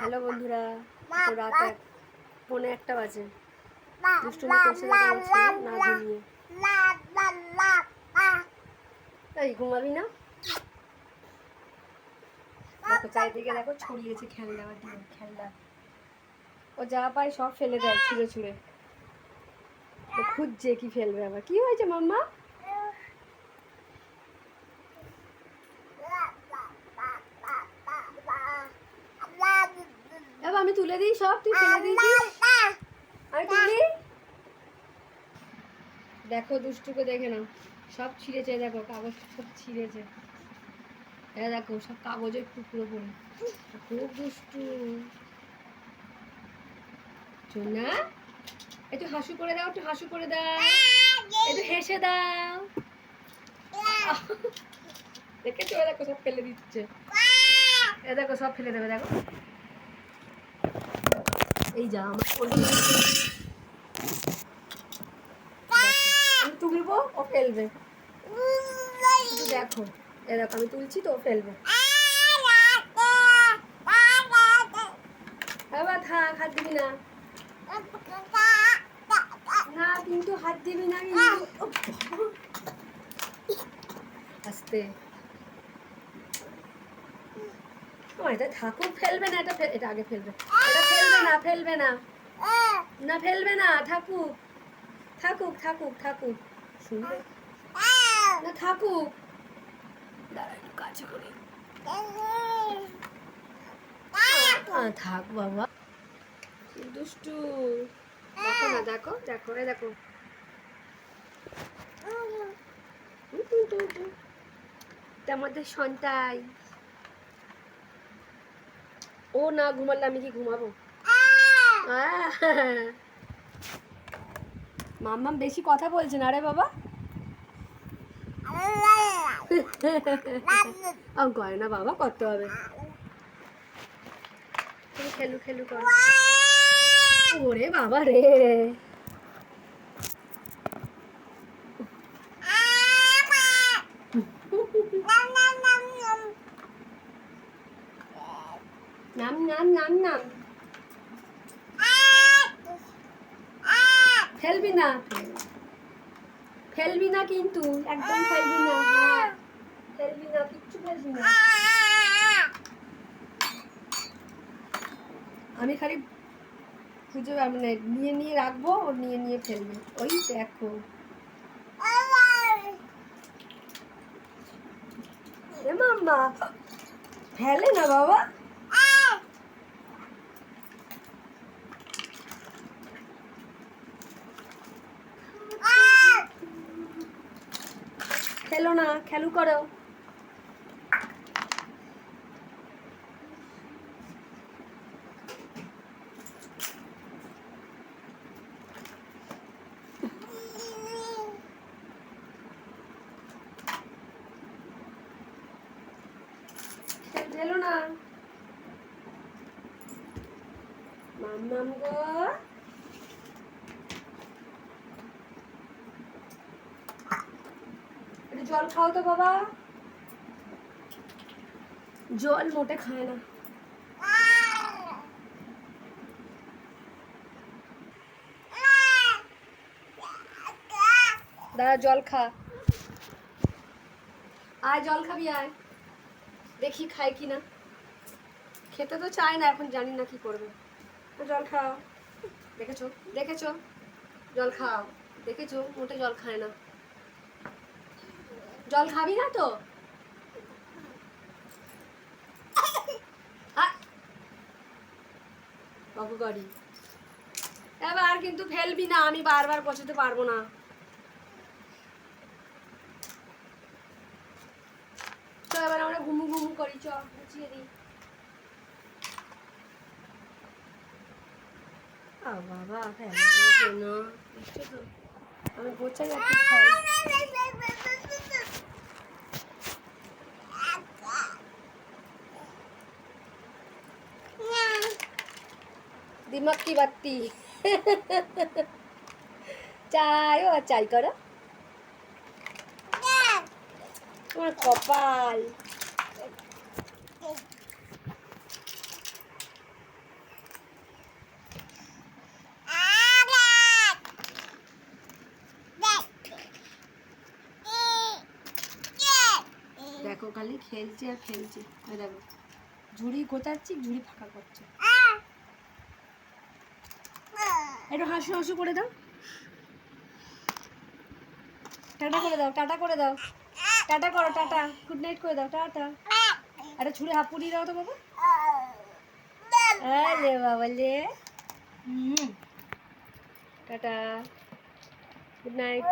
Hello বন্ধুরা, রাত 1:45 বাজে। দুষ্টুমি করছে দেখো আমার ছেলে না ঘুমিয়ে। এই ঘুমাবি না? দেখো চারিদিকে দেখো ছড়িয়েছে খেলনা দিয়ে খেলনা। ও যা পায় সব ফেলে দেয় ছুঁড়ে ছুঁড়ে। খুঁজছে কি ফেলবে আবার। কি হয়েছে মাম্মা? এবার আমি তুলে দিই সব, তুই ফেলে দিয়েছিস। আমি তুলি। দেখো দুষ্টুকে দেখে নাও, সব ছিঁড়েছে। দেখো কাগজ সব ছিঁড়েছে। দেখো সব কাগজের টুকরো পড়ে। খুব দুষ্টু না। একটু হাসু করে দাও, একটু হাসু করে দাও, একটু হেসে দাও। দেখেছো? দেখো সব ফেলে দিচ্ছে। দেখো সব ফেলে দেবে। দেখো এই যা আমার আমি তুলবো, ও ফেলবে। শুধু দেখো, দেখো আমি তুলছি তো ও ফেলবে। এবার থাক, হাত দিবি না। না কিন্তু হাত দিবি না কিন্তু। আস্তে। এটা থাকুক, ফেলবে না। এটা আগে ফেলবে। এটা ফেলবে না, ফেলবে না, না ফেলবে না। থাকুক থাকুক থাকুক থাকুক। শুনবে না? থাকুক। দাঁড়া একটু কাছে করি। থাক বাবা, দুষ্টু। দেখো না, দেখো দেখো দেখো। আমাদের সন্তাই। ও না ঘুমালে আমি কি ঘুমাবো? মাম্মাম বেশি কথা বলছে না রে বাবা। করে না বাবা, করতে হবে। তুমি খেলু খেলু করো। ওরে বাবা রে। নাম নাম নাম নাম। ফেলবি না, ফেলবি না কিন্তু, একদম ফেলবি না। ফেলবি না, কিচ্ছু ফেলবি না। আমি খালি খুঁজে মানে নিয়ে নিয়ে রাখবো, ও নিয়ে নিয়ে ফেলবে। ওই দেখো মাম্মা ফেলে না বাবা। খেলো না, খেলু করো। খেলো না মাম্মাম গো। একটু জল খাও তো বাবা। জল মোটে খায় না। দাঁড়া, জল খা। আয় জল খাবি, আয়। দেখি খায় কি না। খেতে তো চায় না এখন, জানি না কি করবে। জল খাও। দেখেছো দেখেছো? জল খাও। দেখেছো? মোটে জল খায় না। জল খাবি না তো? বাবু গাড়ি। এবার কিন্তু ফেলবি না, আমি বারবার পচাতে পারবো না। তো এবার আমরা ঘুমু ঘুমু করি, চ গুছিয়ে দিই। বাবা ফেলবো না, আমি গোছাই একটু খাই। दिमाग की बत्ती। চাই ও চাই করো। তোমার কপাল। দেখো খালি খেলছে আর খেলছে। ওই দেখো ঝুড়ি গোছাচ্ছি, ঝুড়ি ফাঁকা করছে। একটু হাসু হাসু করে দাও, টাটা করে দাও, টাটা করে দাও, টাটা করো, টাটা, গুড নাইট করে দাও, টাটা। একটা ছুঁড়ে হাঁপুড়ি দাও তো বাবা। আরে বাবা লে, টাটা, গুড নাইট।